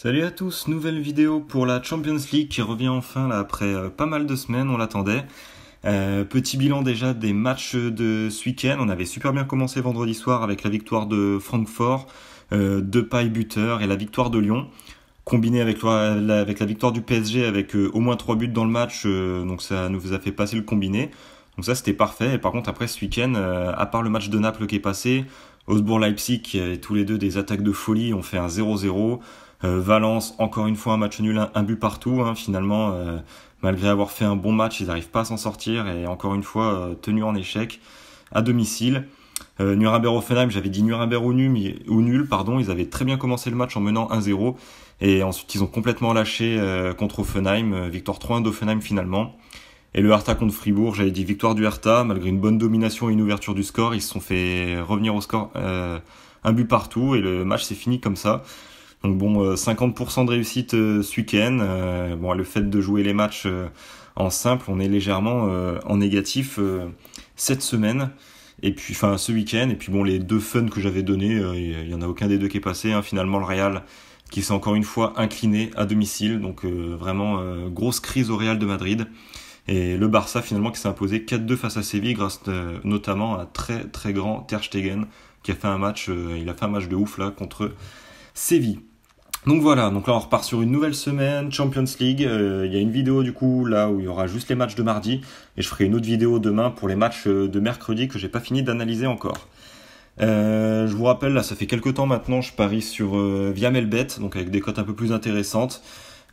Salut à tous, nouvelle vidéo pour la Champions League qui revient enfin là après pas mal de semaines, on l'attendait. Petit bilan déjà des matchs de ce week-end, on avait super bien commencé vendredi soir avec la victoire de Francfort, Depay buteur et la victoire de Lyon, combiné avec la victoire du PSG avec au moins 3 buts dans le match, donc ça nous a fait passer le combiné. Donc ça c'était parfait, et par contre après ce week-end, à part le match de Naples qui est passé, Augsbourg-Leipzig qui avaient tous les deux des attaques de folie, ont fait un 0-0. Valence, encore une fois un match nul, un but partout. Finalement, malgré avoir fait un bon match, ils n'arrivent pas à s'en sortir et encore une fois tenus en échec à domicile. Nuremberg-Hoffenheim, j'avais dit Nuremberg ou nul, pardon. Ils avaient très bien commencé le match en menant 1-0 et ensuite ils ont complètement lâché contre Hoffenheim. Victoire 3-1 d'Hoffenheim finalement. Et le Hertha contre Fribourg, j'avais dit victoire du Hertha, malgré une bonne domination et une ouverture du score, ils se sont fait revenir au score un but partout et le match s'est fini comme ça. Donc bon, 50% de réussite ce week-end. Bon, le fait de jouer les matchs en simple, on est légèrement en négatif cette semaine. Et puis, enfin, ce week-end. Et puis bon, les deux fun que j'avais donnés, il y en a aucun des deux qui est passé. Finalement, le Real qui s'est encore une fois incliné à domicile. Donc vraiment grosse crise au Real de Madrid. Et le Barça finalement qui s'est imposé 4-2 face à Séville grâce notamment à très très grand Ter Stegen qui a fait un match, il a fait un match de ouf là contre Séville. Donc voilà, donc là on repart sur une nouvelle semaine, Champions League, il y a une vidéo du coup là où il y aura juste les matchs de mardi, et je ferai une autre vidéo demain pour les matchs de mercredi que j'ai pas fini d'analyser encore. Je vous rappelle, là ça fait quelques temps maintenant, je parie sur via Melbet, donc avec des cotes un peu plus intéressantes.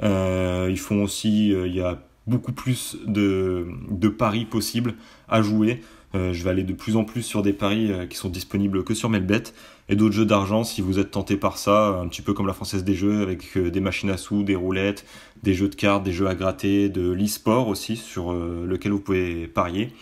Ils font aussi, il y a beaucoup plus de paris possibles à jouer. Je vais aller de plus en plus sur des paris qui sont disponibles que sur Melbet et d'autres jeux d'argent si vous êtes tenté par ça, un petit peu comme la Française des Jeux avec des machines à sous, des roulettes, des jeux de cartes, des jeux à gratter, de l'e-sport aussi sur lequel vous pouvez parier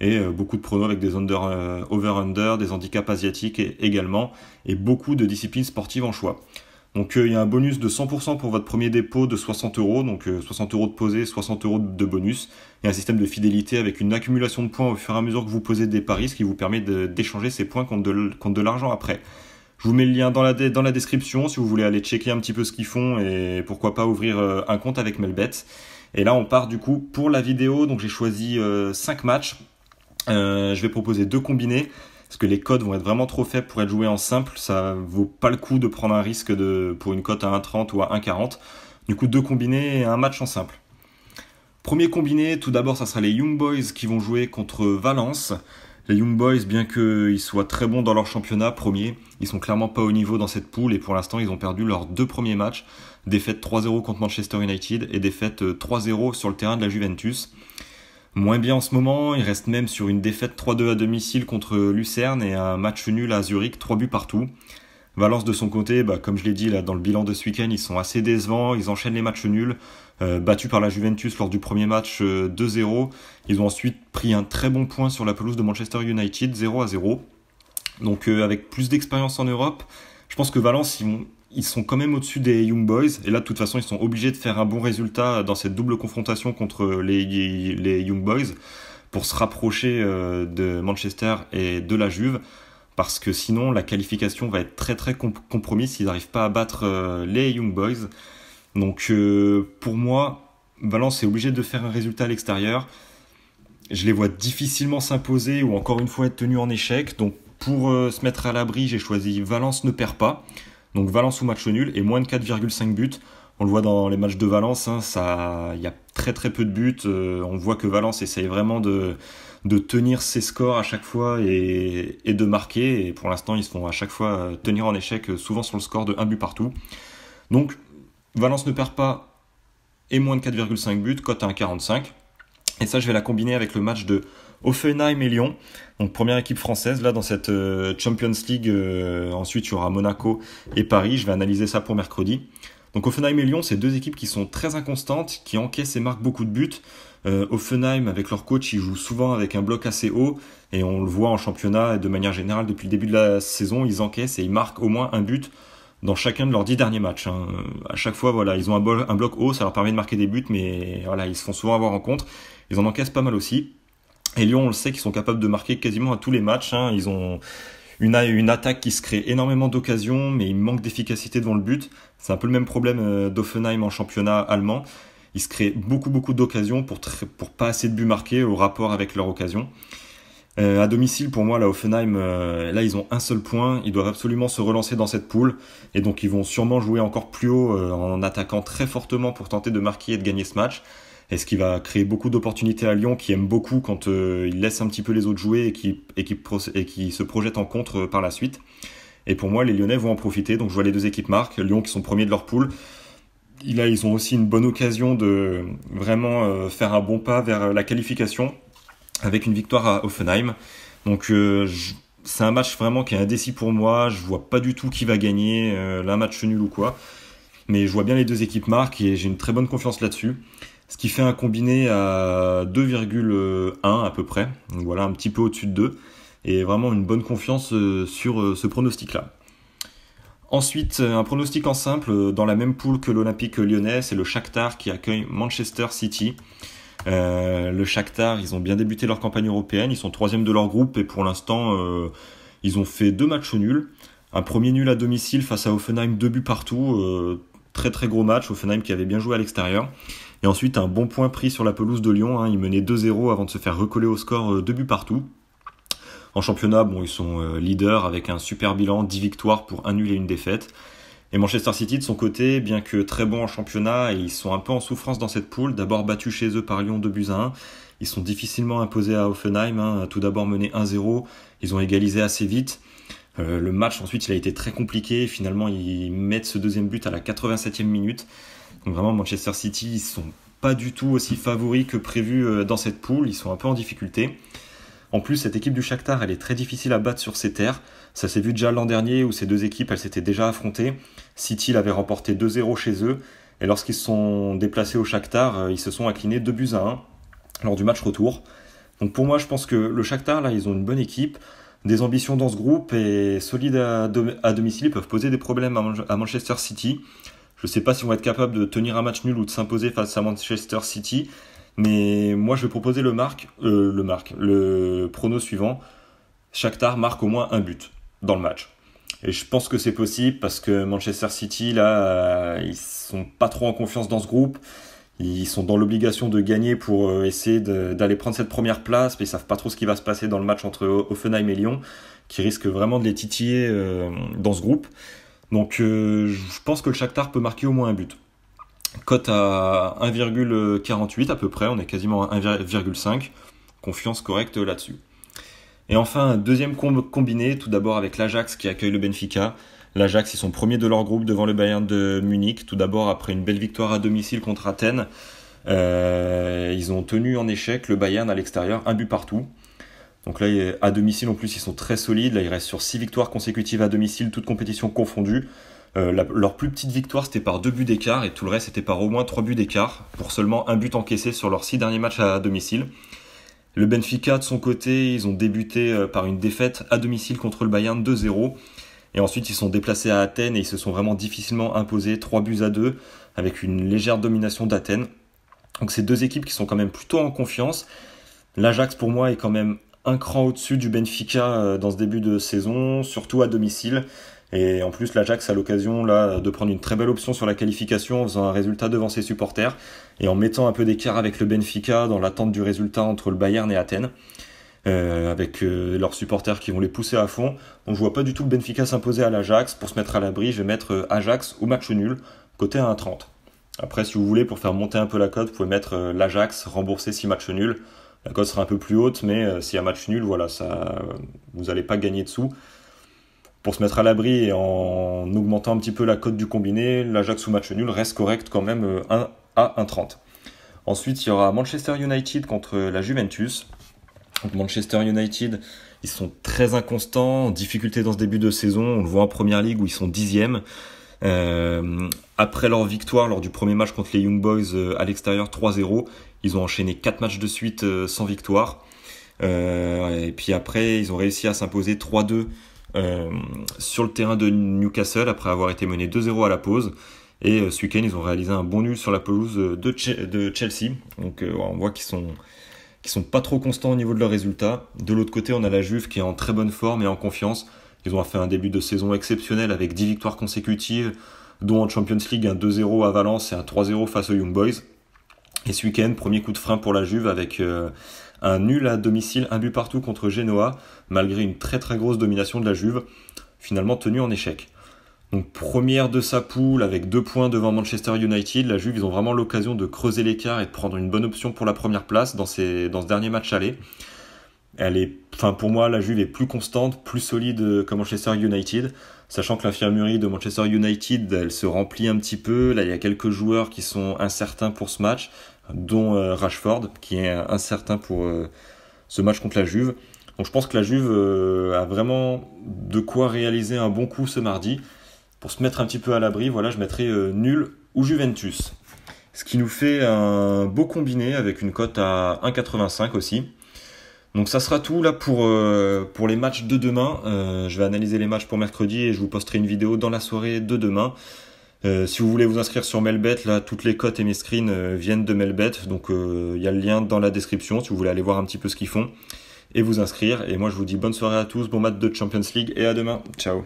et beaucoup de pronos avec des over-under, des handicaps asiatiques également et beaucoup de disciplines sportives en choix. Donc il y a un bonus de 100% pour votre premier dépôt de 60€, donc 60€ de posé, 60€ de bonus. Il y a un système de fidélité avec une accumulation de points au fur et à mesure que vous posez des paris, ce qui vous permet d'échanger ces points contre de l'argent après. Je vous mets le lien dans la description si vous voulez aller checker un petit peu ce qu'ils font et pourquoi pas ouvrir un compte avec Melbet. Et là on part du coup pour la vidéo, donc j'ai choisi 5 matchs. Je vais proposer 2 combinés. Parce que les codes vont être vraiment trop faibles pour être joués en simple, ça vaut pas le coup de prendre un risque pour une cote à 1,30 ou à 1,40. Du coup, 2 combinés et un match en simple. Premier combiné, tout d'abord, ça sera les Young Boys qui vont jouer contre Valence. Les Young Boys, bien qu'ils soient très bons dans leur championnat, premier, ils sont clairement pas au niveau dans cette poule et pour l'instant, ils ont perdu leurs 2 premiers matchs. Défaite 3-0 contre Manchester United et défaite 3-0 sur le terrain de la Juventus. Moins bien en ce moment, il reste même sur une défaite 3-2 à domicile contre Lucerne et un match nul à Zurich, 3 buts partout. Valence de son côté, comme je l'ai dit là dans le bilan de ce week-end, ils sont assez décevants, ils enchaînent les matchs nuls, battus par la Juventus lors du premier match 2-0. Ils ont ensuite pris un très bon point sur la pelouse de Manchester United, 0-0. Donc avec plus d'expérience en Europe, je pense que Valence, ils sont quand même au-dessus des Young Boys. Et là, de toute façon, ils sont obligés de faire un bon résultat dans cette double confrontation contre les Young Boys pour se rapprocher de Manchester et de la Juve. Parce que sinon, la qualification va être très très compromise s'ils n'arrivent pas à battre les Young Boys. Donc pour moi, Valence est obligé de faire un résultat à l'extérieur. Je les vois difficilement s'imposer ou encore une fois être tenus en échec. Donc pour se mettre à l'abri, j'ai choisi Valence ne perd pas. Donc Valence ou match nul et moins de 4,5 buts. On le voit dans les matchs de Valence, il y a très très peu de buts. On voit que Valence essaye vraiment de tenir ses scores à chaque fois et de marquer. Et pour l'instant, ils se font à chaque fois tenir en échec, souvent sur le score de 1 but partout. Donc Valence ne perd pas et moins de 4,5 buts, cote à 1,45. Et ça, je vais la combiner avec le match de Hoffenheim et Lyon, donc première équipe française là dans cette Champions League. Ensuite il y aura Monaco et Paris, je vais analyser ça pour mercredi. Donc Hoffenheim et Lyon, c'est 2 équipes qui sont très inconstantes, qui encaissent et marquent beaucoup de buts. Hoffenheim, avec leur coach, ils jouent souvent avec un bloc assez haut et on le voit en championnat et de manière générale depuis le début de la saison, ils encaissent et ils marquent au moins un but dans chacun de leurs 10 derniers matchs. À chaque fois, voilà, ils ont un bloc haut, ça leur permet de marquer des buts, mais voilà, ils se font souvent avoir en contre. Ils en encaissent pas mal aussi. Et Lyon, on le sait qu'ils sont capables de marquer quasiment à tous les matchs. Ils ont une attaque qui se crée énormément d'occasions, mais il manque d'efficacité devant le but. C'est un peu le même problème d'Offenheim en championnat allemand. Ils se créent beaucoup d'occasions pour pas assez de buts marqués au rapport avec leur occasion. À domicile, pour moi, là, Offenheim, là, ils ont un seul point. Ils doivent absolument se relancer dans cette poule. Et donc, ils vont sûrement jouer encore plus haut en attaquant très fortement pour tenter de marquer et de gagner ce match. Et ce qui va créer beaucoup d'opportunités à Lyon, qui aime beaucoup quand ils laissent un petit peu les autres jouer et qui se projettent en contre par la suite. Et pour moi, les Lyonnais vont en profiter. Donc, je vois les deux équipes marquent. Lyon qui sont premiers de leur poule. Là, ils ont aussi une bonne occasion de vraiment faire un bon pas vers la qualification avec une victoire à Offenheim. Donc c'est un match vraiment qui est indécis pour moi. Je vois pas du tout qui va gagner, un match nul ou quoi. Mais je vois bien les deux équipes marquent et j'ai une très bonne confiance là-dessus. Ce qui fait un combiné à 2,1 à peu près. Donc voilà, un petit peu au-dessus de 2. Et vraiment une bonne confiance sur ce pronostic-là. Ensuite, un pronostic en simple, dans la même poule que l'Olympique lyonnais, c'est le Shakhtar qui accueille Manchester City. Le Shakhtar, ils ont bien débuté leur campagne européenne, ils sont 3e de leur groupe et pour l'instant, ils ont fait 2 matchs nuls. Un premier nul à domicile face à Hoffenheim, 2 buts partout, très gros match, Hoffenheim qui avait bien joué à l'extérieur. Et ensuite, un bon point pris sur la pelouse de Lyon, ils menaient 2-0 avant de se faire recoller au score 2 buts partout. En championnat, ils sont leaders avec un super bilan, 10 victoires pour 1 nul et 1 défaite. Et Manchester City, de son côté, bien que très bon en championnat, ils sont un peu en souffrance dans cette poule. D'abord battus chez eux par Lyon 2-1. Ils sont difficilement imposés à Hoffenheim, tout d'abord menés 1-0. Ils ont égalisé assez vite. Le match, ensuite, il a été très compliqué. Finalement, ils mettent ce deuxième but à la 87e minute. Donc vraiment, Manchester City, ils sont pas du tout aussi favoris que prévu dans cette poule. Ils sont un peu en difficulté. En plus, cette équipe du Shakhtar, elle est très difficile à battre sur ses terres. Ça s'est vu déjà l'an dernier où ces deux équipes, elles s'étaient déjà affrontées. City l'avait remporté 2-0 chez eux. Et lorsqu'ils se sont déplacés au Shakhtar, ils se sont inclinés 2-1 lors du match retour. Donc pour moi, je pense que le Shakhtar, là, ils ont une bonne équipe, des ambitions dans ce groupe et solides à domicile. Ils peuvent poser des problèmes à Manchester City. Je ne sais pas si on va être capable de tenir un match nul ou de s'imposer face à Manchester City. Mais moi, je vais proposer le prono suivant. Shakhtar marque au moins un but dans le match. Et je pense que c'est possible parce que Manchester City, là, ils sont pas trop en confiance dans ce groupe. Ils sont dans l'obligation de gagner pour essayer d'aller prendre cette première place, mais ils savent pas trop ce qui va se passer dans le match entre Hoffenheim et Lyon, qui risque vraiment de les titiller dans ce groupe. Donc je pense que le Shakhtar peut marquer au moins un but. Cote à 1,48 à peu près, on est quasiment à 1,5. Confiance correcte là-dessus. Et enfin, un deuxième combiné, tout d'abord avec l'Ajax qui accueille le Benfica. L'Ajax, ils sont premiers de leur groupe devant le Bayern de Munich. Tout d'abord, après une belle victoire à domicile contre Athènes, ils ont tenu en échec le Bayern à l'extérieur, 1 but partout. Donc là, à domicile, en plus, ils sont très solides. Là, ils restent sur 6 victoires consécutives à domicile, toutes compétitions confondues. Leur plus petite victoire, c'était par 2 buts d'écart, et tout le reste, c'était par au moins 3 buts d'écart, pour seulement un but encaissé sur leurs 6 derniers matchs à domicile. Le Benfica, de son côté, ils ont débuté par une défaite à domicile contre le Bayern 2-0. Et ensuite, ils sont déplacés à Athènes et ils se sont vraiment difficilement imposés 3-2 avec une légère domination d'Athènes. Donc c'est deux équipes qui sont quand même plutôt en confiance. L'Ajax, pour moi, est quand même un cran au-dessus du Benfica dans ce début de saison, surtout à domicile. Et en plus, l'Ajax a l'occasion là de prendre une très belle option sur la qualification en faisant un résultat devant ses supporters et en mettant un peu d'écart avec le Benfica dans l'attente du résultat entre le Bayern et Athènes, avec leurs supporters qui vont les pousser à fond. Donc je vois pas du tout le Benfica s'imposer à l'Ajax. Pour se mettre à l'abri, je vais mettre Ajax ou match nul, côté à 1,30. Après, si vous voulez, pour faire monter un peu la cote, vous pouvez mettre l'Ajax, rembourser 6 matchs nuls. La cote sera un peu plus haute, mais s'il y a match nul, voilà, ça, vous n'allez pas gagner dessous. Pour se mettre à l'abri et en augmentant un petit peu la cote du combiné, l'Ajax ou match nul reste correct quand même 1 à 1,30. Ensuite, il y aura Manchester United contre la Juventus. Donc Manchester United, ils sont très inconstants, en difficulté dans ce début de saison. On le voit en Première Ligue où ils sont 10e. Après leur victoire lors du premier match contre les Young Boys à l'extérieur 3-0, ils ont enchaîné 4 matchs de suite sans victoire. Et puis après, ils ont réussi à s'imposer 3-2 sur le terrain de Newcastle après avoir été menés 2-0 à la pause. Et ce week-end, ils ont réalisé un bon nul sur la pelouse de Chelsea. Donc on voit qu'ils sont pas trop constants au niveau de leurs résultats. De l'autre côté, on a la Juve qui est en très bonne forme et en confiance. Ils ont fait un début de saison exceptionnel avec 10 victoires consécutives, dont en Champions League un 2-0 à Valence et un 3-0 face aux Young Boys. Et ce week-end, premier coup de frein pour la Juve avec un nul à domicile, un but partout contre Genoa, malgré une très très grosse domination de la Juve, finalement tenue en échec. Donc première de sa poule avec 2 points devant Manchester United, la Juve ils ont vraiment l'occasion de creuser l'écart et de prendre une bonne option pour la première place dans ce dernier match aller. Pour moi, la Juve est plus constante, plus solide que Manchester United, sachant que l'infirmerie de Manchester United, elle se remplit un petit peu. Là, il y a quelques joueurs qui sont incertains pour ce match, dont Rashford, qui est incertain pour ce match contre la Juve. Donc je pense que la Juve a vraiment de quoi réaliser un bon coup ce mardi. Pour se mettre un petit peu à l'abri, voilà, je mettrai nul ou Juventus. Ce qui nous fait un beau combiné avec une cote à 1,85 aussi. Donc ça sera tout là pour les matchs de demain. Je vais analyser les matchs pour mercredi et je vous posterai une vidéo dans la soirée de demain. Si vous voulez vous inscrire sur Melbet, là toutes les cotes et mes screens viennent de Melbet. Donc il y a le lien dans la description si vous voulez aller voir un petit peu ce qu'ils font et vous inscrire. Et moi je vous dis bonne soirée à tous, bon match de Champions League et à demain. Ciao.